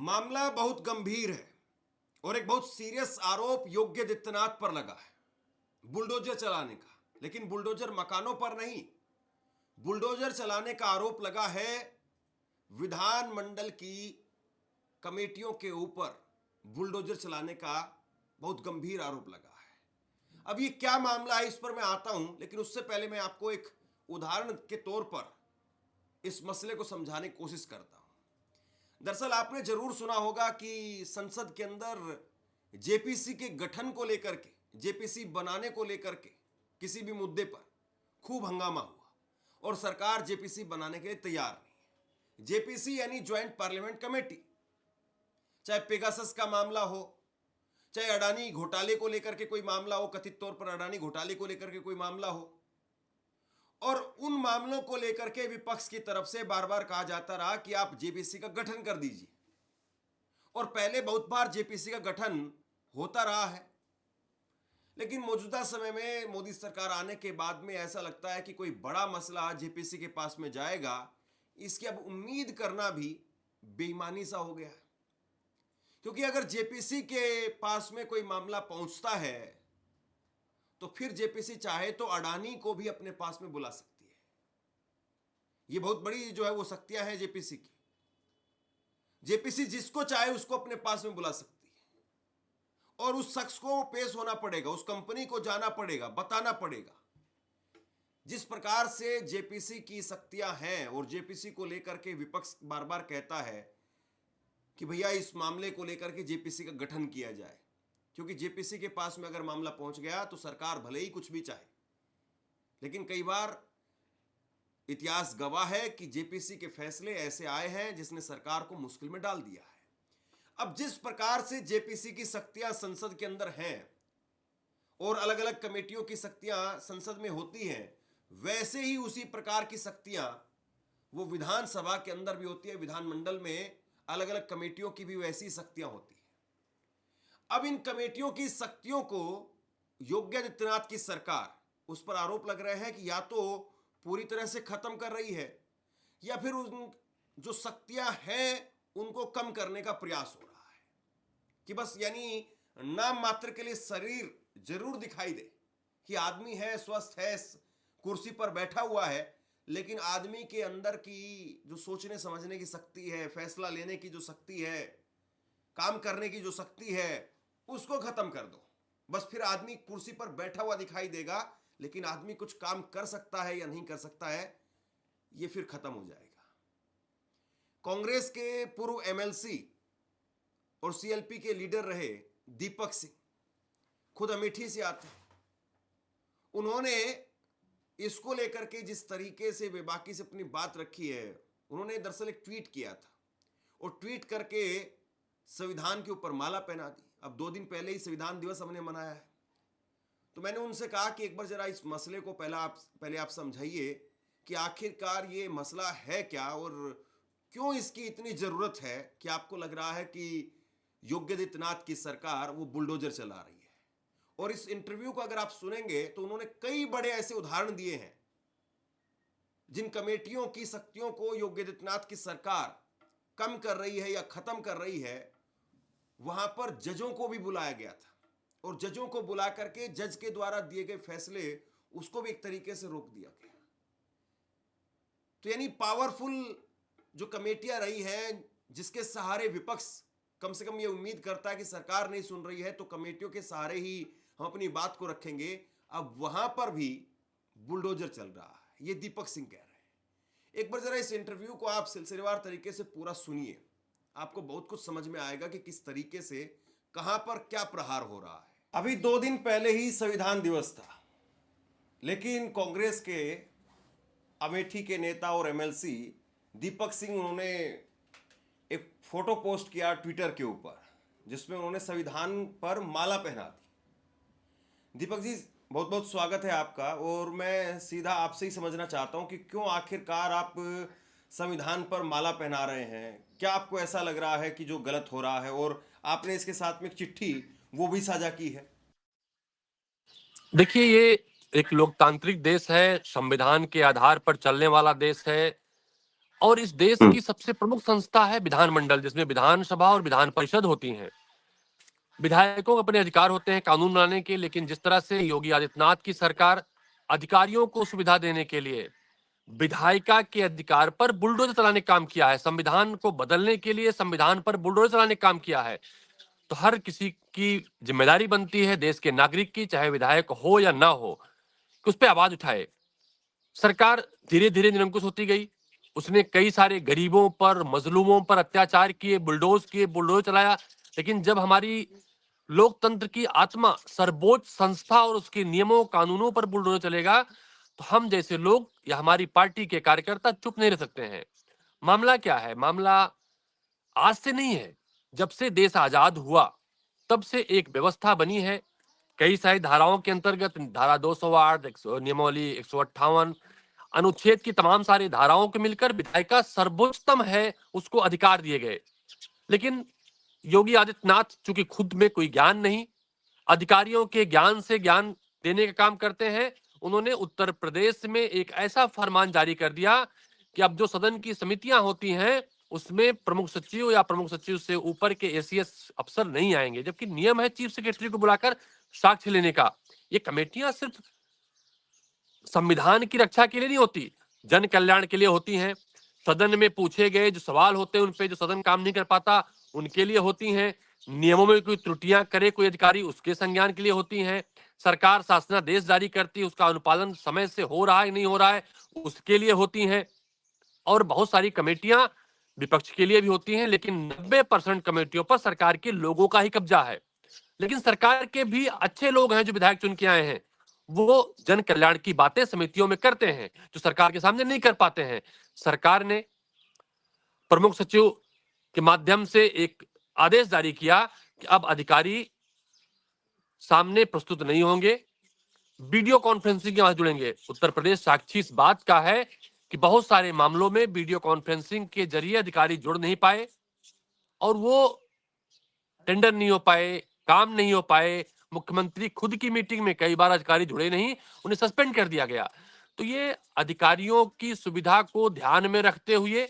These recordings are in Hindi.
मामला बहुत गंभीर है और एक बहुत सीरियस आरोप योगी आदित्यनाथ पर लगा है बुलडोजर चलाने का। लेकिन बुलडोजर मकानों पर नहीं, बुलडोजर चलाने का आरोप लगा है विधानमंडल की कमेटियों के ऊपर। बुलडोजर चलाने का बहुत गंभीर आरोप लगा है। अब ये क्या मामला है इस पर मैं आता हूं, लेकिन उससे पहले मैं आपको एक उदाहरण के तौर पर इस मसले को समझाने की कोशिश करता हूं। दरअसल आपने जरूर सुना होगा कि संसद के अंदर जेपीसी के गठन को लेकर के, जेपीसी बनाने को लेकर के किसी भी मुद्दे पर खूब हंगामा हुआ और सरकार जेपीसी बनाने के लिए तैयार नहीं है। जेपीसी यानी ज्वाइंट पार्लियामेंट कमेटी, चाहे पेगासस का मामला हो, चाहे अडानी घोटाले को लेकर के कोई मामला हो, कथित तौर पर अडानी घोटाले को लेकर के कोई मामला हो, और उन मामलों को लेकर के विपक्ष की तरफ से बार बार कहा जाता रहा कि आप जेपीसी का गठन कर दीजिए। और पहले बहुत बार जेपीसी का गठन होता रहा है, लेकिन मौजूदा समय में मोदी सरकार आने के बाद में ऐसा लगता है कि कोई बड़ा मसला जेपीसी के पास में जाएगा, इसकी अब उम्मीद करना भी बेईमानी सा हो गया है। क्योंकि अगर जेपीसी के पास में कोई मामला पहुंचता है तो फिर जेपीसी चाहे तो अडानी को भी अपने पास में बुला सकती है। ये बहुत बड़ी जो है वो शक्तियां हैं जेपीसी की। जेपीसी जिसको चाहे उसको अपने पास में बुला सकती है और उस शख्स को पेश होना पड़ेगा, उस कंपनी को जाना पड़ेगा, बताना पड़ेगा। जिस प्रकार से जेपीसी की शक्तियां हैं और जेपीसी को लेकर के विपक्ष बार बार कहता है कि भैया इस मामले को लेकर के जेपीसी का गठन किया जाए, क्योंकि जेपीसी के पास में अगर मामला पहुंच गया तो सरकार भले ही कुछ भी चाहे, लेकिन कई बार इतिहास गवाह है कि जेपीसी के फैसले ऐसे आए हैं जिसने सरकार को मुश्किल में डाल दिया है। अब जिस प्रकार से जेपीसी की शक्तियां संसद के अंदर हैं और अलग अलग कमेटियों की शक्तियां संसद में होती हैं, वैसे ही उसी प्रकार की शक्तियां वो विधानसभा के अंदर भी होती है। विधानमंडल में अलग अलग कमेटियों की भी वैसी शक्तियां होती हैं। अब इन कमेटियों की शक्तियों को योगी आदित्यनाथ की सरकार, उस पर आरोप लग रहे हैं कि या तो पूरी तरह से खत्म कर रही है या फिर उन जो शक्तियां हैं उनको कम करने का प्रयास हो रहा है कि बस यानी नाम मात्र के लिए शरीर जरूर दिखाई दे कि आदमी है, स्वस्थ है, कुर्सी पर बैठा हुआ है, लेकिन आदमी के अंदर की जो सोचने समझने की शक्ति है, फैसला लेने की जो शक्ति है, काम करने की जो शक्ति है, उसको खत्म कर दो। बस फिर आदमी कुर्सी पर बैठा हुआ दिखाई देगा, लेकिन आदमी कुछ काम कर सकता है या नहीं कर सकता है, ये फिर खत्म हो जाएगा। कांग्रेस के पूर्व एमएलसी और सीएलपी के लीडर रहे दीपक सिंह, खुद अमेठी से आते हैं। उन्होंने इसको लेकर के जिस तरीके से बेबाकी से अपनी बात रखी है, उन्होंने दरअसल एक ट्वीट किया था और ट्वीट करके संविधान के ऊपर माला पहना दी। अब 2 दिन पहले ही संविधान दिवस हमने मनाया है, तो मैंने उनसे कहा कि एक बार जरा इस मसले को पहले आप समझाइए कि आखिरकार ये मसला है क्या और क्यों इसकी इतनी जरूरत है कि आपको लग रहा है कि योगी आदित्यनाथ की सरकार वो बुलडोजर चला रही है। और इस इंटरव्यू को अगर आप सुनेंगे तो उन्होंने कई बड़े ऐसे उदाहरण दिए हैं जिन कमेटियों की शक्तियों को योगी आदित्यनाथ की सरकार कम कर रही है या खत्म कर रही है। वहां पर जजों को भी बुलाया गया था और जजों को बुला करके जज के द्वारा दिए गए फैसले उसको भी एक तरीके से रोक दिया गया। तो यानी पावरफुल जो कमेटियां रही हैं, जिसके सहारे विपक्ष कम से कम ये उम्मीद करता है कि सरकार नहीं सुन रही है तो कमेटियों के सहारे ही हम अपनी बात को रखेंगे, अब वहां पर भी बुलडोजर चल रहा है। ये दीपक सिंह कह रहे हैं। एक बार जरा इस इंटरव्यू को आप सिलसिलेवार तरीके से पूरा सुनिए, आपको बहुत कुछ समझ में आएगा कि किस तरीके से कहां पर क्या प्रहार हो रहा है। अभी 2 दिन पहले ही संविधान दिवस था, लेकिन कांग्रेस के अमेठी के नेता और एमएलसी दीपक सिंह, उन्होंने एक फोटो पोस्ट किया ट्विटर के ऊपर जिसमें उन्होंने संविधान पर माला पहना दी। दीपक जी, बहुत बहुत स्वागत है आपका। और मैं सीधा आपसे ही समझना चाहता हूं कि क्यों आखिरकार आप संविधान पर माला पहना रहे हैं? क्या आपको ऐसा लग रहा है कि जो गलत हो रहा है? और आपने इसके साथ में एक चिट्ठी वो भी साझा की है। देखिए, ये एक लोकतांत्रिक देश है, संविधान के आधार पर चलने वाला देश है और इस देश की सबसे प्रमुख संस्था है विधानमंडल, जिसमें विधानसभा और विधान परिषद होती हैं। विधायकों को अपने अधिकार होते हैं कानून बनाने के, लेकिन जिस तरह से योगी आदित्यनाथ की सरकार अधिकारियों को सुविधा देने के लिए विधायिका के अधिकार पर बुलडोजर चलाने का काम किया है, संविधान को बदलने के लिए संविधान पर बुलडोजर चलाने का काम किया है, तो हर किसी की जिम्मेदारी बनती है देश के नागरिक की, चाहे विधायक हो या ना हो, कि उस पर आवाज उठाए। सरकार धीरे धीरे निरंकुश होती गई। उसने कई सारे गरीबों पर, मजलूमों पर अत्याचार किए, बुलडोज चलाया। लेकिन जब हमारी लोकतंत्र की आत्मा सर्वोच्च संस्था और उसके नियमों कानूनों पर बुलडोजर चलेगा, तो हम जैसे लोग या हमारी पार्टी के कार्यकर्ता चुप नहीं रह सकते हैं। मामला क्या है? मामला आज से नहीं है। जब से देश आजाद हुआ तब से एक व्यवस्था बनी है, कई सारी धाराओं के अंतर्गत, धारा 208, नियमावली 158, अनुच्छेद की तमाम सारी धाराओं के मिलकर विधायिका सर्वोच्चतम है, उसको अधिकार दिए गए। लेकिन योगी आदित्यनाथ चूंकि खुद में कोई ज्ञान नहीं, अधिकारियों के ज्ञान से ज्ञान देने का काम करते हैं, उन्होंने उत्तर प्रदेश में एक ऐसा फरमान जारी कर दिया कि अब जो सदन की समितियां होती हैं उसमें प्रमुख सचिव या प्रमुख सचिव से ऊपर के एसीएस अफसर नहीं आएंगे, जबकि नियम है चीफ सेक्रेटरी को बुलाकर साक्ष्य लेने का। ये कमेटियां सिर्फ संविधान की रक्षा के लिए नहीं होती, जन कल्याण के लिए होती हैं। सदन में पूछे गए जो सवाल होते हैं उन पे जो सदन काम नहीं कर पाता उनके लिए होती हैं। नियमों में कोई त्रुटियां करे कोई अधिकारी, उसके संज्ञान के लिए होती हैं। सरकार शासनादेश जारी करती है, उसका अनुपालन समय से हो रहा है नहीं हो रहा है उसके लिए होती हैं। और बहुत सारी कमेटियां विपक्ष के लिए भी होती हैं, लेकिन 90% कमेटियों पर सरकार के लोगों का ही कब्जा है। लेकिन सरकार के भी अच्छे लोग हैं जो विधायक चुन के आए हैं, वो जन कल्याण की बातें समितियों में करते हैं जो सरकार के सामने नहीं कर पाते हैं। सरकार ने प्रमुख सचिव के माध्यम से एक आदेश जारी किया कि अब अधिकारी सामने प्रस्तुत नहीं होंगे, वीडियो कॉन्फ्रेंसिंग के माध्यम जुड़ेंगे। उत्तर प्रदेश साक्षी इस बात का है कि बहुत सारे मामलों में वीडियो कॉन्फ्रेंसिंग के जरिए अधिकारी जुड़ नहीं पाए और वो टेंडर नहीं हो पाए, काम नहीं हो पाए। मुख्यमंत्री खुद की मीटिंग में कई बार अधिकारी जुड़े नहीं, उन्हें सस्पेंड कर दिया गया। तो ये अधिकारियों की सुविधा को ध्यान में रखते हुए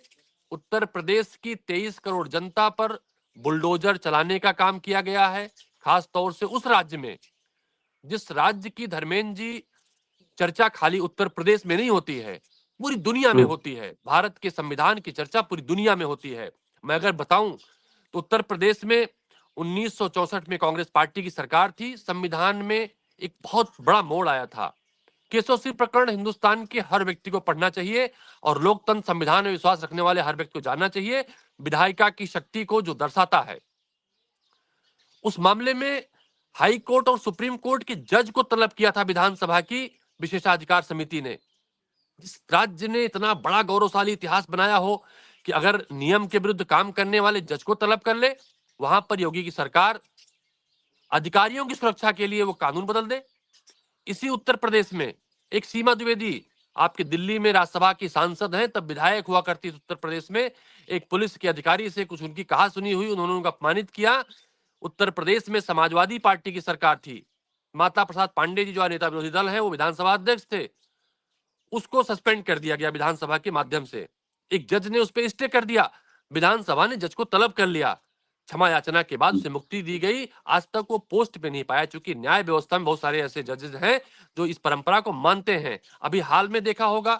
उत्तर प्रदेश की 23 करोड़ जनता पर बुलडोजर चलाने का काम किया गया है, खास तौर से उस राज्य में जिस राज्य की, धर्मेंद्र जी, चर्चा खाली उत्तर प्रदेश में नहीं होती है, पूरी दुनिया में होती है। भारत के संविधान की चर्चा पूरी दुनिया में होती है। मैं अगर बताऊं तो उत्तर प्रदेश में 1964 में कांग्रेस पार्टी की सरकार थी, संविधान में एक बहुत बड़ा मोड़ आया था। केशव सिंह प्रकरण हिंदुस्तान के हर व्यक्ति को पढ़ना चाहिए और लोकतंत्र संविधान में विश्वास रखने वाले हर व्यक्ति को जानना चाहिए, विधायिका की शक्ति को जो दर्शाता है। उस मामले में हाई कोर्ट और सुप्रीम कोर्ट के जज को तलब किया था विधानसभा की विशेषाधिकार समिति ने। जिस राज्य ने इतना बड़ा गौरवशाली इतिहास बनाया हो कि अगर नियम के विरुद्ध काम करने वाले जज को तलब कर ले, वहां पर योगी की सरकार अधिकारियों की सुरक्षा के लिए वो कानून बदल दे। इसी उत्तर प्रदेश में एक सीमा द्विवेदी, आपके दिल्ली में राज्यसभा की सांसद हैं, तब विधायक हुआ करती उत्तर प्रदेश में, एक पुलिस के अधिकारी से कुछ उनकी कहा सुनी हुई, उन्होंने उनको अपमानित किया। उत्तर प्रदेश में समाजवादी पार्टी की सरकार थी, माता प्रसाद पांडे जी जो नेता विरोधी दल है वो विधानसभा अध्यक्ष थे, उसको सस्पेंड कर दिया गया विधानसभा के माध्यम से। एक जज ने उस पर स्टे कर दिया, विधानसभा ने जज को तलब कर लिया, क्षमा याचना के बाद उसे मुक्ति दी गई। आज तक वो पोस्ट पे नहीं पाया, क्योंकि न्याय व्यवस्था में बहुत सारे ऐसे जजेस हैं जो इस परंपरा को मानते हैं। अभी हाल में देखा होगा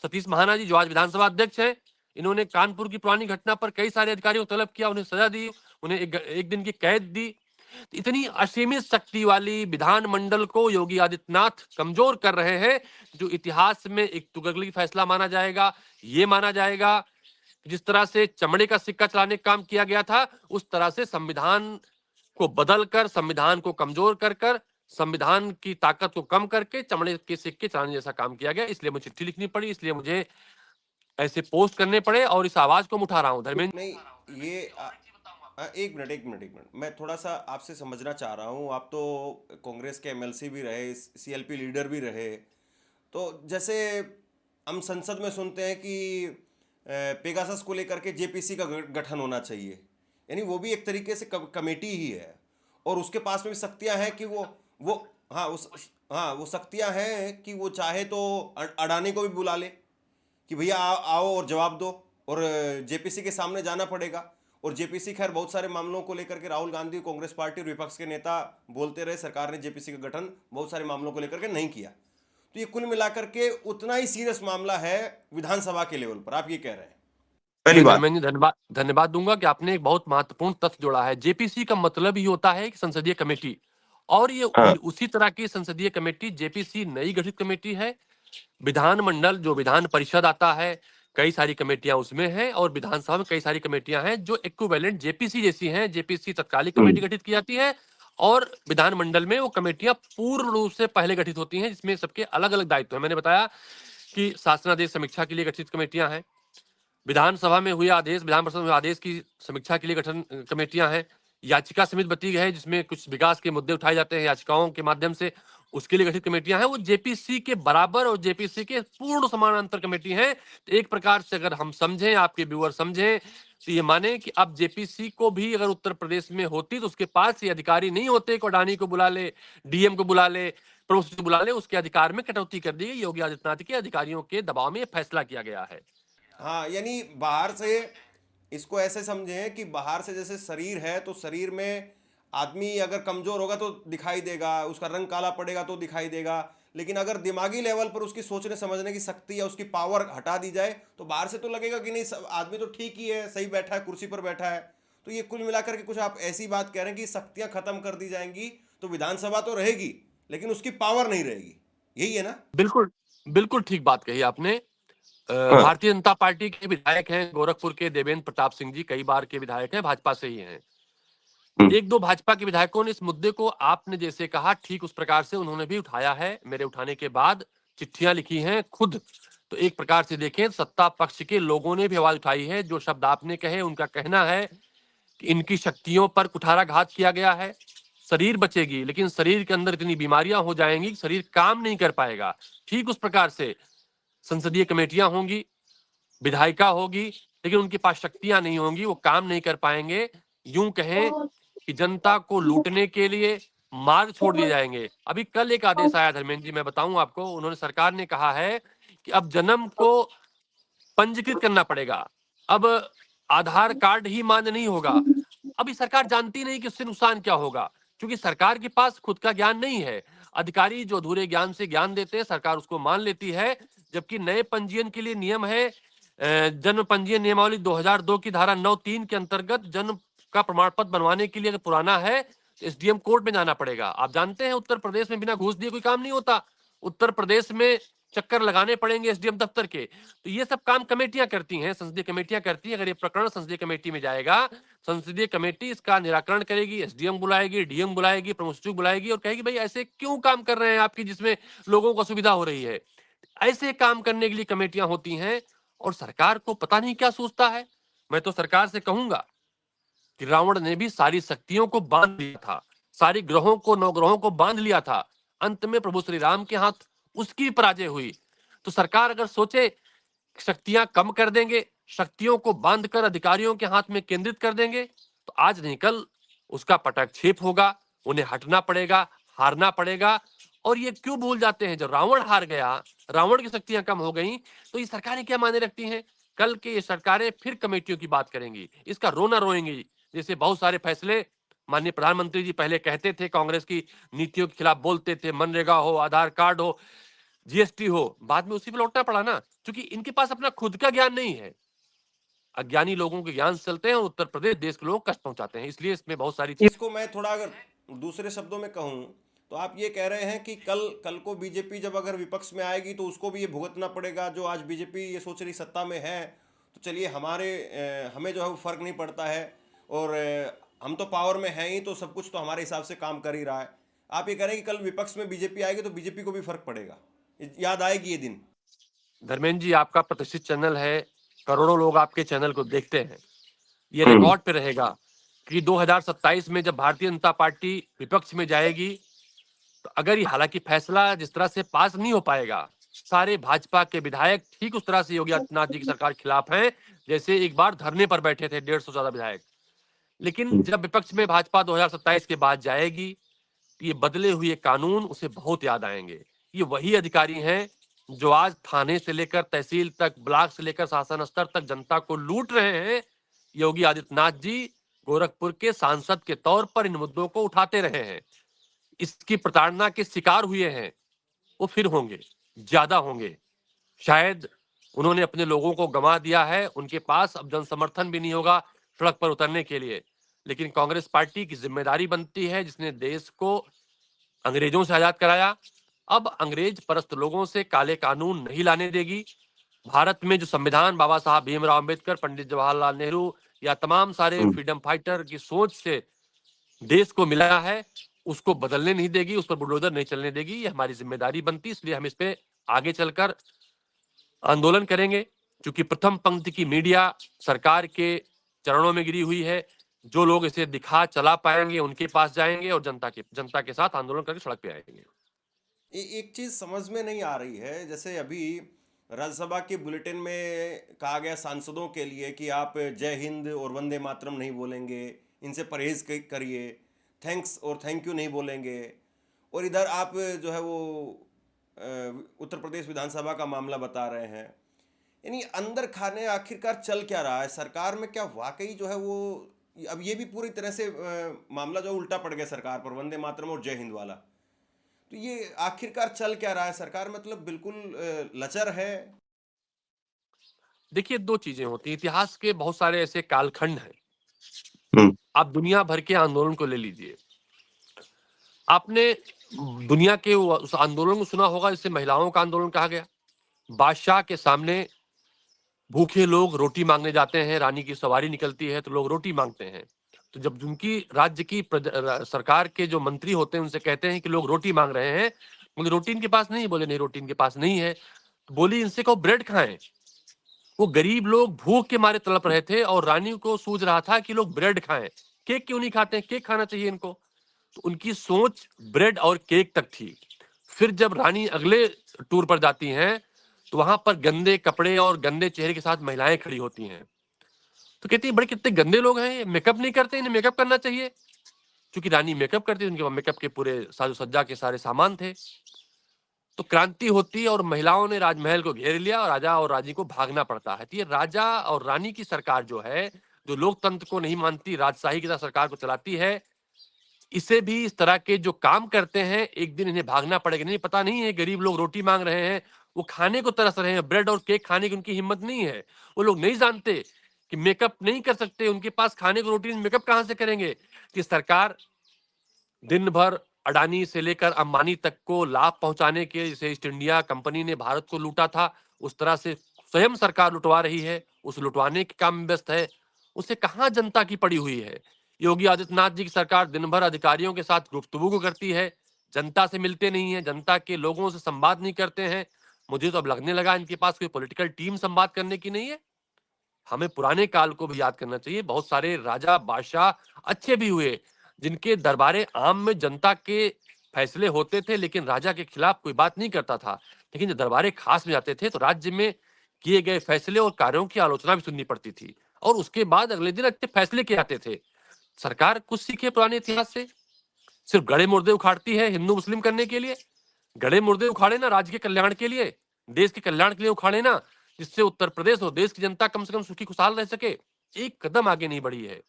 सतीश महाना जी जो आज विधानसभा अध्यक्ष हैं, इन्होंने कानपुर की पुरानी घटना पर कई सारे अधिकारियों को तलब किया, उन्हें सजा दी, उन्हें एक दिन की कैद दी। इतनी असीमित शक्ति वाली विधानमंडल को योगी आदित्यनाथ कमजोर कर रहे हैं, जो इतिहास में एक तुगलकी फैसला माना जाएगा। ये माना जाएगा जिस तरह से चमड़े का सिक्का चलाने का काम किया गया था, उस तरह से संविधान को बदलकर, संविधान को कमजोर कर कर, संविधान की ताकत को कम करके चमड़े के सिक्के चलाने जैसा काम किया गया। इसलिए मुझे चिट्ठी लिखनी पड़ी, इसलिए मुझे ऐसे पोस्ट करने पड़े और इस आवाज को मैं उठा रहा हूं। धर्मेंद्र, नहीं, ये एक मिनट एक मिनट एक मिनट, मैं थोड़ा सा आपसे समझना चाह रहा हूँ। आप तो कांग्रेस के एमएलसी भी रहे, सीएलपी लीडर भी रहे, तो जैसे हम संसद में सुनते हैं कि पेगासस को लेकर के जेपीसी का गठन होना चाहिए, यानी वो भी एक तरीके से कमेटी ही है, और उसके पास में भी शक्तियां हैं कि वो हाँ उस हाँ वो शक्तियां हैं कि वो चाहे तो अडानी को भी बुला ले कि भैया आओ और जवाब दो। और जेपीसी के सामने जाना पड़ेगा। और जेपीसी खैर बहुत सारे मामलों को लेकर के राहुल गांधी, कांग्रेस पार्टी और विपक्ष के नेता बोलते रहे सरकार ने जेपीसी का गठन बहुत सारे मामलों को लेकर के नहीं किया। तो ये कुल मिलाकर के उतना ही सीरियस मामला है विधानसभा के लेवल पर, आप ये कह रहे हैं। पहली जी बात। धर्मेंद्र जी, धन्यवाद दूंगा कि आपने एक बहुत महत्वपूर्ण तथ्य जोड़ा है। जेपीसी का मतलब ही होता है कि संसदीय कमेटी, और ये उसी तरह की संसदीय कमेटी जेपीसी नई गठित कमेटी है। विधानमंडल जो विधान परिषद आता है, कई सारी कमेटियां उसमें हैं, और विधानसभा में कई सारी कमेटियां हैं जो इक्विवेलेंट जेपीसी जैसी हैं। जेपीसी तत्कालिक कमेटी गठित की जाती है, और विधानमंडल में वो कमेटियां पूर्ण रूप से पहले गठित होती हैं, जिसमें सबके अलग अलग दायित्व हैं। मैंने बताया कि शासनादेश समीक्षा के लिए गठित कमेटियां हैं, विधानसभा में हुए आदेश, विधान परिषद में हुए आदेश की समीक्षा के लिए गठन कमेटियां हैं, याचिका समिति है जिसमें कुछ विकास के मुद्दे उठाए जाते हैं याचिकाओं के माध्यम से, उसके लिए गठित कमेटियां हैं। वो जेपीसी के बराबर और जेपीसी के पूर्ण समानांतर कमेटी हैं। तो एक प्रकार से अगर हम समझें, आपके व्यूअर समझें, तो ये माने कि अब जेपीसी को भी अगर उत्तर प्रदेश में होती तो उसके पास ये अधिकारी नहीं होते कि अडानी को बुला ले, डीएम को बुला ले, प्रमुख सचिव को बुला ले। उसके अधिकार में कटौती कर दी गई। योगी आदित्यनाथ के अधिकारियों के दबाव में फैसला किया गया है। हाँ, यानी बाहर से इसको ऐसे समझें कि बाहर से जैसे शरीर है, तो शरीर में आदमी अगर कमजोर होगा तो दिखाई देगा, उसका रंग काला पड़ेगा तो दिखाई देगा, लेकिन अगर दिमागी लेवल पर उसकी सोचने समझने की शक्ति या उसकी पावर हटा दी जाए तो बाहर से तो लगेगा कि नहीं, आदमी तो ठीक ही है, सही बैठा है, कुर्सी पर बैठा है। तो ये कुल मिलाकर के कुछ आप ऐसी बात कह रहे हैं कि शक्तियां खत्म कर दी जाएंगी तो विधानसभा तो रहेगी लेकिन उसकी पावर नहीं रहेगी, यही है ना? बिल्कुल, बिल्कुल ठीक बात कही आपने। भारतीय जनता पार्टी के विधायक हैं गोरखपुर के देवेंद्र प्रताप सिंह जी, कई बार के विधायक हैं, भाजपा से ही हैं। एक दो भाजपा के विधायकों ने इस मुद्दे को आपने जैसे कहा ठीक उस प्रकार से उन्होंने भी उठाया है। मेरे उठाने के बाद चिट्ठियां लिखी हैं खुद। तो एक प्रकार से देखें, सत्ता पक्ष के लोगों ने भी आवाज उठाई है। जो शब्द आपने कहे, उनका कहना है कि इनकी शक्तियों पर कुठाराघात किया गया है। शरीर बचेगी लेकिन शरीर के अंदर इतनी बीमारियां हो जाएंगी कि शरीर काम नहीं कर पाएगा। ठीक उस प्रकार से संसदीय कमेटियां होंगी, विधायिका होगी, लेकिन उनके पास शक्तियां नहीं होंगी, वो काम नहीं कर पाएंगे। यूं कहें कि जनता को लूटने के लिए मार्ग छोड़ दिए जाएंगे। अभी कल एक आदेश आया धर्मेंद्र जी, मैं बताऊं आपको, उन्होंने, सरकार ने कहा है कि अब जन्म को पंजीकृत करना पड़ेगा। अब आधार कार्ड ही मान्य नहीं होगा। अभी सरकार जानती नहीं कि उससे नुकसान क्या होगा, क्योंकि सरकार के पास खुद का ज्ञान नहीं है। अधिकारी जो अधूरे ज्ञान से ज्ञान देते हैं, सरकार उसको मान लेती है। जबकि नए पंजीयन के लिए नियम है, जन्म पंजीयन नियमावली 2002 की धारा 9(3) के अंतर्गत जन्म का प्रमाण पत्र बनवाने के लिए अगर पुराना है तो एसडीएम कोर्ट में जाना पड़ेगा। आप जानते हैं उत्तर प्रदेश में बिना घूस दिए कोई काम नहीं होता। उत्तर प्रदेश में चक्कर लगाने पड़ेंगे एसडीएम दफ्तर के। तो ये सब काम कमेटियां करती हैं, संसदीय कमेटियां करती हैं। अगर ये प्रकरण संसदीय कमेटी में जाएगा, संसदीय कमेटी इसका निराकरण करेगी, एसडीएम बुलाएगी, डीएम बुलाएगी, प्रमुख सचिव बुलाएगी और कहेगी भाई ऐसे क्यों काम कर रहे हैं आपकी, जिसमें लोगों को सुविधा हो रही है। ऐसे काम करने के लिए कमेटियां होती हैं, और सरकार को पता नहीं क्या सोचता है। मैं तो सरकार से कहूंगा कि रावण ने भी सारी शक्तियों को बांध लिया था, सारी ग्रहों को, नवग्रहों को बांध लिया था। अंत में प्रभु श्री राम के हाथ उसकी पराजय हुई। तो सरकार अगर सोचे शक्तियां कम कर देंगे, शक्तियों को बांधकर अधिकारियों के हाथ में केंद्रित कर देंगे, तो आज नहीं कल उसका पटाक्षेप होगा, उन्हें हटना पड़ेगा, हारना पड़ेगा। और ये क्यों भूल जाते हैं, जब रावण हार गया, रावण की शक्तियां कम हो गई, तो ये सरकारें क्या मायने रखती हैं? कल के ये सरकारें फिर कमेटियों की बात करेंगी, इसका रोना रोएंगी। जैसे बहुत सारे फैसले माननीय प्रधानमंत्री जी पहले कहते थे, कांग्रेस की नीतियों के खिलाफ बोलते थे, मनरेगा हो, आधार कार्ड हो, जीएसटी हो, बाद में उसी पे लौटना पड़ा ना, क्योंकि इनके पास अपना खुद का ज्ञान नहीं है। अज्ञानी लोगों के ज्ञान से चलते हैं और उत्तर प्रदेश देश के लोगों को कष्ट पहुंचाते हैं। इसलिए इसमें बहुत सारी चीज। इसको मैं थोड़ा अगर दूसरे शब्दों में कहूं तो आप ये कह रहे हैं कि कल कल को बीजेपी जब अगर विपक्ष में आएगी तो उसको भी ये भुगतना पड़ेगा। जो आज बीजेपी ये सोच रही सत्ता में है तो चलिए हमें जो है वो फर्क नहीं पड़ता है, और हम तो पावर में हैं ही तो सब कुछ तो हमारे हिसाब से काम कर ही रहा है। आप ये कह रहे हैं कि कल विपक्ष में बीजेपी आएगी तो बीजेपी को भी फर्क पड़ेगा, याद आएगी ये दिन। धर्मेंद्र जी, आपका प्रतिष्ठित चैनल है, करोड़ों लोग आपके चैनल को देखते हैं। ये रिकॉर्ड पे रहेगा कि 2027 में जब भारतीय जनता पार्टी विपक्ष में जाएगी, तो अगर ये, हालांकि फैसला जिस तरह से पास नहीं हो पाएगा, सारे भाजपा के विधायक ठीक उस तरह से योगी आदित्यनाथ जी की सरकार के खिलाफ हैं, जैसे एक बार धरने पर बैठे थे 150 से ज्यादा विधायक। लेकिन जब विपक्ष में भाजपा 2027 के बाद जाएगी, तो ये बदले हुए कानून उसे बहुत याद आएंगे। ये वही अधिकारी हैं जो आज थाने से लेकर तहसील तक, ब्लॉक से लेकर शासन स्तर तक जनता को लूट रहे हैं, योगी आदित्यनाथ जी गोरखपुर के सांसद के तौर पर इन मुद्दों को उठाते रहे हैं। इसकी प्रताड़ना के शिकार हुए हैं, वो फिर होंगे, ज्यादा होंगे। शायद उन्होंने अपने लोगों को गंवा दिया है, उनके पास अब जन समर्थन भी नहीं होगा सड़क पर उतरने के लिए। लेकिन कांग्रेस पार्टी की जिम्मेदारी बनती है, जिसने देश को अंग्रेजों से आजाद कराया, अब अंग्रेज परस्त लोगों से काले कानून नहीं लाने देगी। भारत में जो संविधान बाबा साहब भीमराव अंबेडकर, पंडित जवाहरलाल नेहरू या तमाम सारे हम्म। फ्रीडम फाइटर की सोच से देश को मिला है, उसको बदलने नहीं देगी, उस पर बुलडोजर नहीं चलने देगी। ये हमारी जिम्मेदारी बनती, इसलिए हम इस पे आगे चलकर आंदोलन करेंगे। क्योंकि प्रथम पंक्ति की मीडिया सरकार के चरणों में गिरी हुई है। जो लोग इसे दिखा चला पाएंगे उनके पास जाएंगे और जनता के साथ आंदोलन करके सड़क पे आएंगे। एक चीज समझ में नहीं आ रही है, जैसे अभी राज्यसभा के बुलेटिन में कहा गया सांसदों के लिए कि आप जय हिंद और वंदे मातरम नहीं बोलेंगे, इनसे परहेज करिए, थैंक्स और थैंक यू नहीं बोलेंगे। और इधर आप जो है वो अ, उत्तर प्रदेश विधानसभा का मामला बता रहे हैं। यानी अंदर खाने आखिरकार चल क्या रहा है सरकार में? क्या वाकई जो है वो अब ये भी पूरी तरह से मामला जो उल्टा पड़ गया सरकार पर, वंदे मातरम और जय हिंद वाला? तो ये आखिरकार चल क्या रहा है सरकार? मतलब बिल्कुल लचर है। देखिए, दो चीजें होती हैं, इतिहास के बहुत सारे ऐसे कालखंड हैं। हम्म। आप दुनिया भर के आंदोलन को ले लीजिए, आपने दुनिया के उस आंदोलन को सुना होगा जिसे महिलाओं का आंदोलन कहा गया। बादशाह के सामने भूखे लोग रोटी मांगने जाते हैं, रानी की सवारी निकलती है तो लोग रोटी मांगते हैं। तो जब उनकी राज्य की सरकार के जो मंत्री होते हैं उनसे कहते हैं कि लोग रोटी मांग रहे हैं, बोले रोटी इनके पास नहीं, बोले नहीं रोटी इनके पास नहीं है। तो बोली इनसे कहो ब्रेड खाएं। वो गरीब लोग भूख के मारे तड़प रहे थे और रानी को सूझ रहा था कि लोग ब्रेड खाएं, केक क्यों नहीं खाते हैं, केक खाना चाहिए इनको। तो उनकी सोच ब्रेड और केक तक थी। फिर जब रानी अगले टूर पर जाती हैं तो वहां पर गंदे कपड़े और गंदे चेहरे के साथ महिलाएं खड़ी होती हैं। तो कहती है बड़े कितने गंदे लोग हैं, ये मेकअप नहीं करते, इन्हें मेकअप करना चाहिए। क्योंकि रानी मेकअप करती थी, उनके पास मेकअप के पूरे साजो सज्जा के सारे सामान थे। तो क्रांति होती और महिलाओं ने राजमहल को घेर लिया और राजा और रानी को भागना पड़ता है। तो ये राजा और रानी की सरकार जो है, जो लोकतंत्र को नहीं मानती, राजशाही की तरह सरकार को चलाती है, इसे भी इस तरह के जो काम करते हैं एक दिन इन्हें भागना पड़ेगा। नहीं, पता नहीं है गरीब लोग रोटी मांग रहे हैं, वो खाने को तरस रहे हैं, ब्रेड और केक खाने की उनकी हिम्मत नहीं है। वो लोग नहीं जानते कि मेकअप नहीं कर सकते, उनके पास खाने को रोटी, मेकअप कहां से करेंगे। कि सरकार दिन भर अडानी से लेकर अंबानी तक को लाभ पहुंचाने के, जैसे ईस्ट इंडिया कंपनी ने भारत को लूटा था उस तरह से स्वयं सरकार लुटवा रही है, उस लुटवाने के काम में व्यस्त है। उसे कहां जनता की पड़ी हुई है। योगी आदित्यनाथ जी की सरकार दिन भर अधिकारियों के साथ गुफ्तगू करती है, जनता से मिलते नहीं है, जनता के लोगों से संवाद नहीं करते हैं। मुझे तो अब लगने लगा इनके पास कोई पॉलिटिकल टीम संवाद करने की नहीं है। हमें पुराने काल को भी याद करना चाहिए। बहुत सारे राजा बादशाह अच्छे भी हुए, जिनके दरबारे आम में जनता के फैसले होते थे, लेकिन राजा के खिलाफ कोई बात नहीं करता था। लेकिन जब दरबारे खास में जाते थे तो राज्य में किए गए फैसले और कार्यों की आलोचना भी सुननी पड़ती थी, और उसके बाद अगले दिन अच्छे फैसले किए जाते थे। सरकार कुछ सीखे पुराने इतिहास से, सिर्फ गड़े मुर्दे उखाड़ती है हिंदू मुस्लिम करने के लिए। गड़े मुर्दे उखाड़े ना राज्य के कल्याण के लिए, देश के कल्याण के लिए उखाड़े ना, जिससे उत्तर प्रदेश और देश की जनता कम से कम सुखी खुशहाल रह सके। एक कदम आगे नहीं बढ़ी है।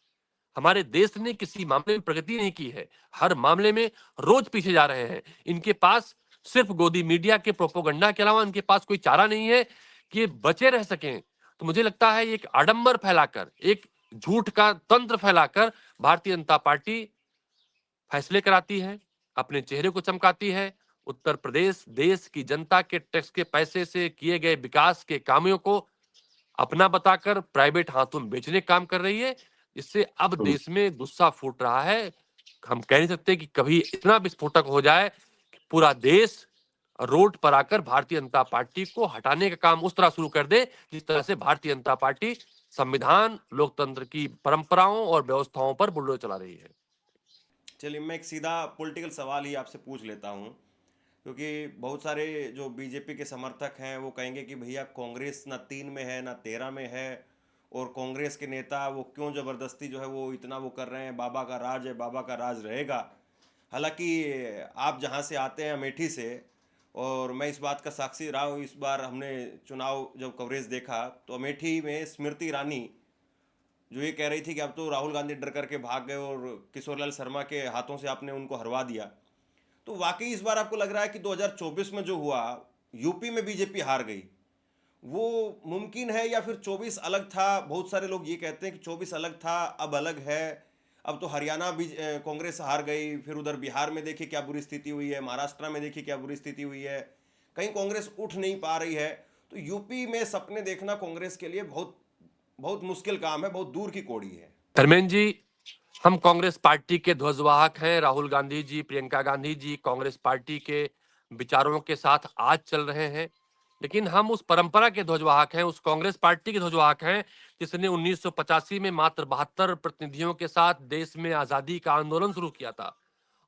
हमारे देश ने किसी मामले में प्रगति नहीं की है, हर मामले में रोज पीछे जा रहे हैं। इनके पास सिर्फ गोदी मीडिया के प्रोपोगंडा के अलावा इनके पास कोई चारा नहीं है कि ये बचे रह सकें। तो मुझे लगता है एक आडंबर फैलाकर, एक झूठ का तंत्र फैलाकर भारतीय जनता पार्टी फैसले कराती है, अपने चेहरे को चमकाती है। उत्तर प्रदेश देश की जनता के टैक्स के पैसे से किए गए विकास के कामों को अपना बताकर प्राइवेट हाथों में बेचने का काम कर रही है, जिससे अब हम्म। देश में गुस्सा फूट रहा है। हम कह नहीं सकते कि कभी इतना विस्फोटक हो जाए कि पूरा देश रोड पर आकर भारतीय जनता पार्टी को हटाने का काम उस तरह शुरू कर दे जिस तरह से भारतीय जनता पार्टी संविधान, लोकतंत्र की परंपराओं और व्यवस्थाओं पर बुलडोजर चला रही है। चलिए, मैं एक सीधा पॉलिटिकल सवाल ही आपसे पूछ लेता हूँ, क्योंकि बहुत सारे जो बीजेपी के समर्थक हैं वो कहेंगे कि भैया कांग्रेस ना 3 में है ना 13 में है, और कांग्रेस के नेता वो क्यों ज़बरदस्ती जो है वो इतना वो कर रहे हैं, बाबा का राज है, बाबा का राज रहेगा। हालांकि आप जहाँ से आते हैं अमेठी से, और मैं इस बात का साक्षी रहा हूँ। इस बार हमने चुनाव जब कवरेज देखा तो अमेठी में स्मृति ईरानी जो ये कह रही थी कि अब तो राहुल गांधी डर करके भाग गए और किशोरलाल शर्मा के हाथों से आपने उनको हरवा दिया, तो वाकई इस बार आपको लग रहा है कि 2024 में जो हुआ, यूपी में बीजेपी हार गई, वो मुमकिन है या फिर 24 अलग था? बहुत सारे लोग ये कहते हैं कि 24 अलग था, अब अलग है। अब तो हरियाणा भी कांग्रेस हार गई, फिर उधर बिहार में देखिए क्या बुरी स्थिति हुई है, महाराष्ट्र में देखिए क्या बुरी स्थिति हुई है, कहीं कांग्रेस उठ नहीं पा रही है। तो यूपी में सपने देखना कांग्रेस के लिए बहुत बहुत मुश्किल काम है, बहुत दूर की कौड़ी है। धर्मेंद्र जी, हम कांग्रेस पार्टी के ध्वजवाहक हैं। राहुल गांधी जी, प्रियंका गांधी जी कांग्रेस पार्टी के विचारों के साथ आज चल रहे हैं, लेकिन हम उस परंपरा के ध्वजवाहक हैं, उस कांग्रेस पार्टी के ध्वजवाहक हैं जिसने 1985 में मात्र 72 प्रतिनिधियों के साथ देश में आजादी का आंदोलन शुरू किया था।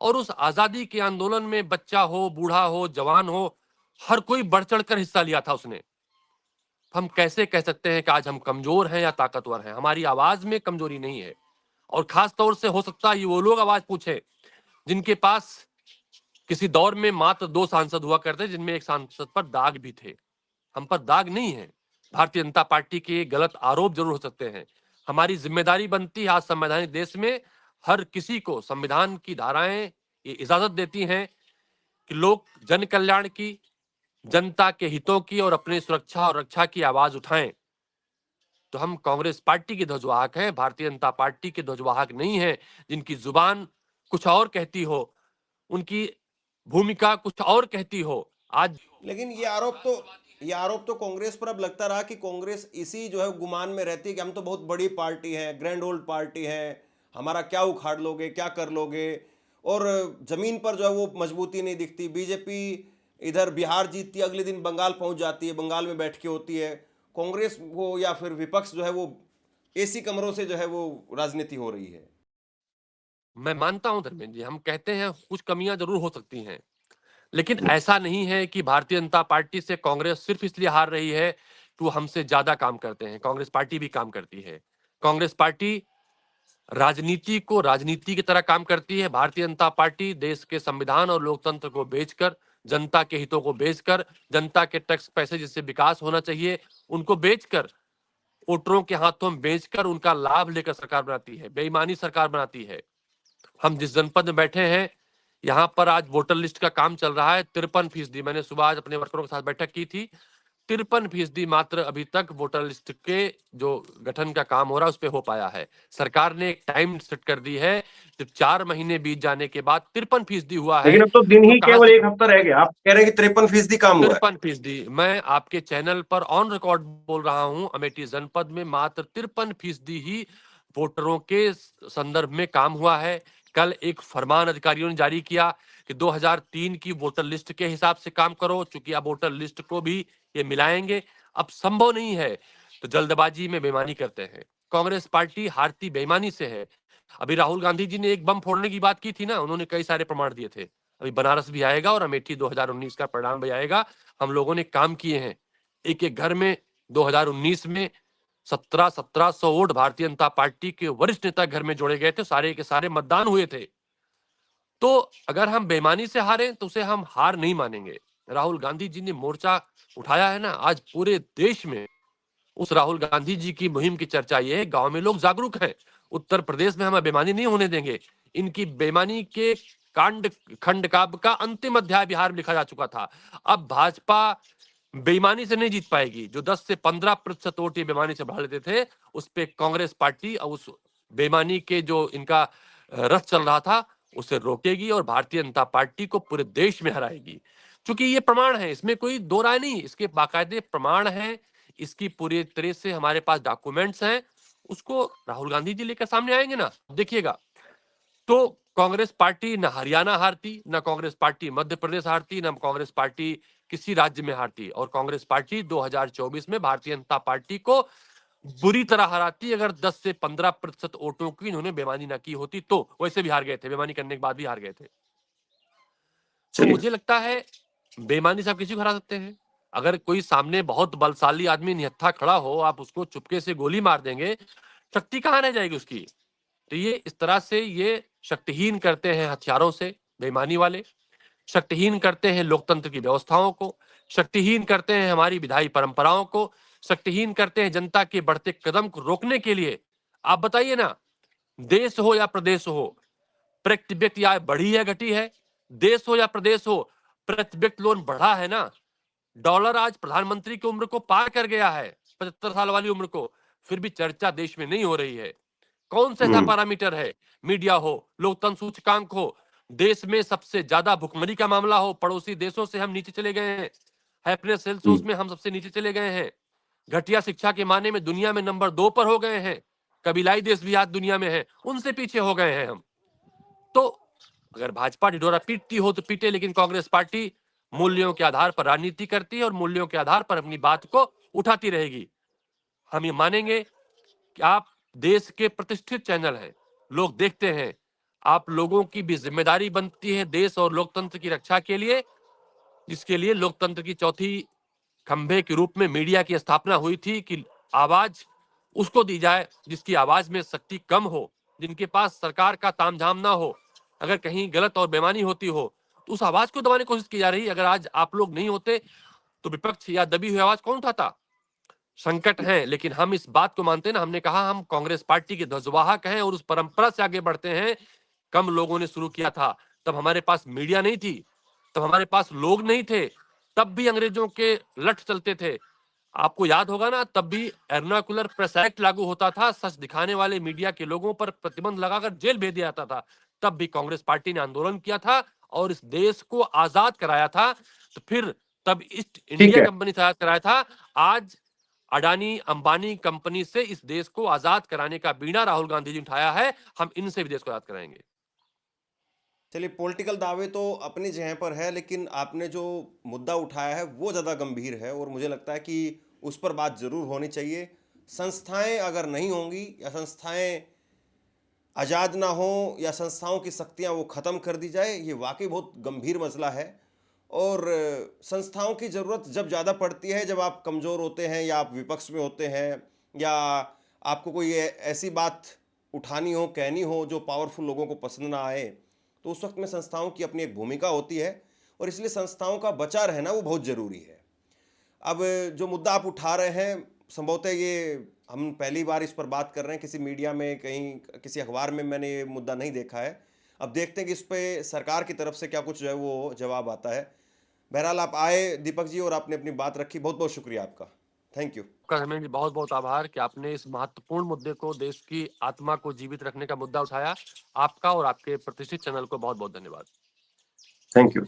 और उस आजादी के आंदोलन में बच्चा हो, बूढ़ा हो, जवान हो, हर कोई बढ़ चढ़कर हिस्सा लिया था उसने। हम कैसे कह सकते हैं कि आज हम कमजोर हैं या ताकतवर हैं? हमारी आवाज में कमजोरी नहीं है। और खास तौर से हो सकता है ये वो लोग आवाज पूछे जिनके पास किसी दौर में मात्र 2 सांसद हुआ करते, जिनमें एक सांसद पर दाग भी थे। हम पर दाग नहीं है। भारतीय जनता पार्टी के गलत आरोप जरूर हो सकते हैं। हमारी जिम्मेदारी बनती है आज संवैधानिक देश में, हर किसी को संविधान की धाराएं ये इजाजत देती हैं कि लोग जन कल्याण की, जनता के हितों की और अपनी सुरक्षा और रक्षा की आवाज उठाएं। तो हम कांग्रेस पार्टी के ध्वजवाहक हैं, भारतीय जनता पार्टी के ध्वजवाहक नहीं हैं जिनकी जुबान कुछ और कहती हो, उनकी भूमिका कुछ और कहती हो। आज लेकिन ये आरोप तो कांग्रेस पर अब लगता रहा कि कांग्रेस इसी जो है गुमान में रहती है कि हम तो बहुत बड़ी पार्टी है, ग्रैंड ओल्ड पार्टी है, हमारा क्या उखाड़ लोगे, क्या कर लोगे। और जमीन पर जो है वो मजबूती नहीं दिखती। बीजेपी इधर बिहार जीतती है, अगले दिन बंगाल पहुंच जाती है, बंगाल में बैठ के होती है। कांग्रेस वो या फिर विपक्ष जो है वो एसी कमरों से जो है वो राजनीति हो रही है। मैं मानता हूं धर्मेंद्र जी, हम कहते हैं कुछ कमियां जरूर हो सकती हैं, लेकिन ऐसा नहीं है कि भारतीय जनता पार्टी से कांग्रेस सिर्फ इसलिए हार रही है कि वो हमसे ज्यादा काम करते हैं। कांग्रेस पार्टी भी काम करती है। कांग्रेस पार्टी राजनीति को राजनीति की तरह काम करती है। भारतीय जनता पार्टी देश के संविधान और लोकतंत्र को बेचकर, जनता के हितों को बेचकर, जनता के टैक्स पैसे जिससे विकास होना चाहिए उनको बेचकर, वोटरों के हाथों में बेचकर उनका लाभ लेकर सरकार बनाती है, बेईमानी सरकार बनाती है। हम जिस जनपद में बैठे हैं, यहाँ पर आज वोटर लिस्ट का काम चल रहा है। 53%, मैंने सुबह आज अपने वर्करों के साथ बैठक की थी, 53% मात्र अभी तक वोटर लिस्ट के जो गठन का काम हो रहा है उस पर हो पाया है। सरकार ने एक टाइम सेट कर दी है, जब 4 महीने बीत जाने के बाद 53% हुआ है लेकिन अब तो दिन तो ही कहां केवल से एक हफ्ता रह गया, आप कह रहे हैं कि 53% काम हुआ है। 53%, मैं आपके चैनल पर ऑन रिकॉर्ड बोल रहा हूं, अमेठी जनपद में मात्र 53% ही वोटरों के संदर्भ में काम हुआ है। कल एक फरमान अधिकारियों ने जारी किया कि 2003 की वोटर लिस्ट के हिसाब से काम करो, चूंकि अब वोटर लिस्ट को भी ये मिलाएंगे, अब संभव नहीं है, तो जल्दबाजी में बेईमानी करते हैं। कांग्रेस पार्टी हारती बेईमानी से है। अभी राहुल गांधी जी ने एक बम फोड़ने की बात की थी ना, उन्होंने कई सारे प्रमाण दिए थे। अभी बनारस भी आएगा और अमेठी 2019 का परिणाम भी आएगा। हम लोगों ने काम किए हैं। एक एक घर में 2019 में 1700 वोट भारतीय जनता पार्टी के वरिष्ठ नेता घर में जोड़े गए थे, सारे के सारे मतदान हुए थे। तो अगर हम बेईमानी से हारे तो उसे हम हार नहीं मानेंगे। राहुल गांधी जी ने मोर्चा उठाया है ना, आज पूरे देश में उस राहुल गांधी जी की मुहिम की चर्चा ये है, गांव में लोग जागरूक हैं। उत्तर प्रदेश में हम बेईमानी नहीं होने देंगे। इनकी बेईमानी के कांड खंड काव्य का अंतिम अध्याय बिहार में लिखा जा चुका था। अब भाजपा बेईमानी से नहीं जीत पाएगी। जो 10 से 15% वोट ये बेईमानी से बढ़ा लेते थे, उस पे कांग्रेस पार्टी और उस बेईमानी के जो इनका रथ चल रहा था उसे रोकेगी और भारतीय जनता पार्टी को पूरे देश में हराएगी। क्योंकि ये प्रमाण है, इसमें कोई दो राय नहीं, इसके बाकायदे प्रमाण है, इसकी पूरी तरह से हमारे पास डॉक्यूमेंट्स हैं। उसको राहुल गांधी जी लेकर सामने आएंगे ना, देखिएगा। तो कांग्रेस पार्टी न हरियाणा हारती, न कांग्रेस पार्टी मध्य प्रदेश हारती, न कांग्रेस पार्टी किसी राज्य में हारती, और कांग्रेस पार्टी 2024 में भारतीय जनता पार्टी को बुरी तरह हराती अगर 10 से 15% वोटों की इन्होंने बेईमानी ना की होती। तो वैसे भी हार गए थे, बेईमानी करने के बाद भी हार गए थे। तो चलिए, मुझे लगता है बेईमानी से आप किसी को हरा सकते हैं। अगर कोई सामने बहुत बलशाली आदमी निहत्था खड़ा हो, आप उसको चुपके से गोली मार देंगे, शक्ति कहां रह जाएगी उसकी? तो ये इस तरह से ये शक्तिहीन करते हैं हथियारों से बेईमानी वाले। शक्तिहीन करते हैं लोकतंत्र की व्यवस्थाओं को, शक्तिहीन करते हैं हमारी विधायी परंपराओं को, शक्तिहीन करते हैं जनता के बढ़ते कदम को रोकने के लिए। आप बताइए ना, देश हो या प्रदेश हो, प्रति व्यक्ति आय बढ़ी है घटी है? देश हो या प्रदेश हो, प्रति व्यक्ति लोन बढ़ा है ना? डॉलर आज प्रधानमंत्री की उम्र को पार कर गया है, 75 साल वाली उम्र को, फिर भी चर्चा देश में नहीं हो रही है। कौन सा ऐसा पैरामीटर है, मीडिया हो, लोकतंत्र सूचकांक हो, देश में सबसे ज्यादा भुखमरी का मामला हो, पड़ोसी देशों से हम नीचे चले गए हैं, हैप्पीनेस सेल्सियस में हम सबसे नीचे चले गए हैं, घटिया शिक्षा के माने में दुनिया में नंबर 2 पर हो गए हैं, कबीलाई देश भी आज दुनिया में है, उनसे पीछे हो गए हैं हम। तो अगर भाजपा ढिढोरा पीटती हो तो पीटे, लेकिन कांग्रेस पार्टी मूल्यों के आधार पर राजनीति करती है और मूल्यों के आधार पर अपनी बात को उठाती रहेगी। हम ये मानेंगे कि आप देश के प्रतिष्ठित चैनल हैं, लोग देखते हैं, आप लोगों की भी जिम्मेदारी बनती है देश और लोकतंत्र की रक्षा के लिए, जिसके लिए लोकतंत्र की चौथी खंभे के रूप में मीडिया की स्थापना हुई थी कि आवाज उसको दी जाए जिसकी आवाज में शक्ति कम हो, जिनके पास सरकार का तामझाम ना हो, अगर कहीं गलत और बेईमानी होती हो तो उस आवाज को दबाने की कोशिश की जा रही है। अगर आज आप लोग नहीं होते तो विपक्ष या दबी हुई आवाज कौन उठाता? संकट है, लेकिन हम इस बात को मानते हैं ना, हमने कहा हम कांग्रेस पार्टी के ध्वजवाहक हैं और उस परंपरा से आगे बढ़ते हैं। कम लोगों ने शुरू किया था, तब हमारे पास मीडिया नहीं थी, तब हमारे पास लोग नहीं थे, तब भी अंग्रेजों के लठ चलते थे। आपको याद होगा ना, तब भी एर्नाकुलर प्रेस एक्ट लागू होता था, सच दिखाने वाले मीडिया के लोगों पर प्रतिबंध लगाकर जेल भेज दिया जाता था। तब भी कांग्रेस पार्टी ने आंदोलन किया था और इस देश को आजाद कराया था। तो फिर तब ईस्ट ठीक इंडिया है। कंपनी से आजाद कराया था। आज अडानी अंबानी कंपनी से इस देश को आजाद कराने का बीड़ा राहुल गांधी जी उठाया है। हम इनसे भी देश को आजाद कराएंगे। चलिए, पॉलिटिकल दावे तो अपनी जगह पर है, लेकिन आपने जो मुद्दा उठाया है वो ज़्यादा गंभीर है और मुझे लगता है कि उस पर बात ज़रूर होनी चाहिए। संस्थाएं अगर नहीं होंगी या संस्थाएं आज़ाद ना हो या संस्थाओं की शक्तियां वो ख़त्म कर दी जाए, ये वाकई बहुत गंभीर मसला है। और संस्थाओं की ज़रूरत जब ज़्यादा पड़ती है, जब आप कमज़ोर होते हैं या आप विपक्ष में होते हैं या आपको कोई ऐसी बात उठानी हो, कहनी हो जो पावरफुल लोगों को पसंद ना आए, तो उस वक्त में संस्थाओं की अपनी एक भूमिका होती है और इसलिए संस्थाओं का बचा रहना वो बहुत ज़रूरी है। अब जो मुद्दा आप उठा रहे हैं, संभवतः ये हम पहली बार इस पर बात कर रहे हैं, किसी मीडिया में, कहीं किसी अखबार में मैंने ये मुद्दा नहीं देखा है। अब देखते हैं कि इस पे सरकार की तरफ से क्या कुछ जो है वो जवाब आता है। बहरहाल आप आए दीपक जी और आपने अपनी बात रखी, बहुत बहुत शुक्रिया आपका। Thank you. आपका हमें भी बहुत बहुत आभार कि आपने इस महत्वपूर्ण मुद्दे को, देश की आत्मा को जीवित रखने का मुद्दा उठाया। आपका और आपके प्रतिष्ठित चैनल को बहुत बहुत धन्यवाद। Thank you.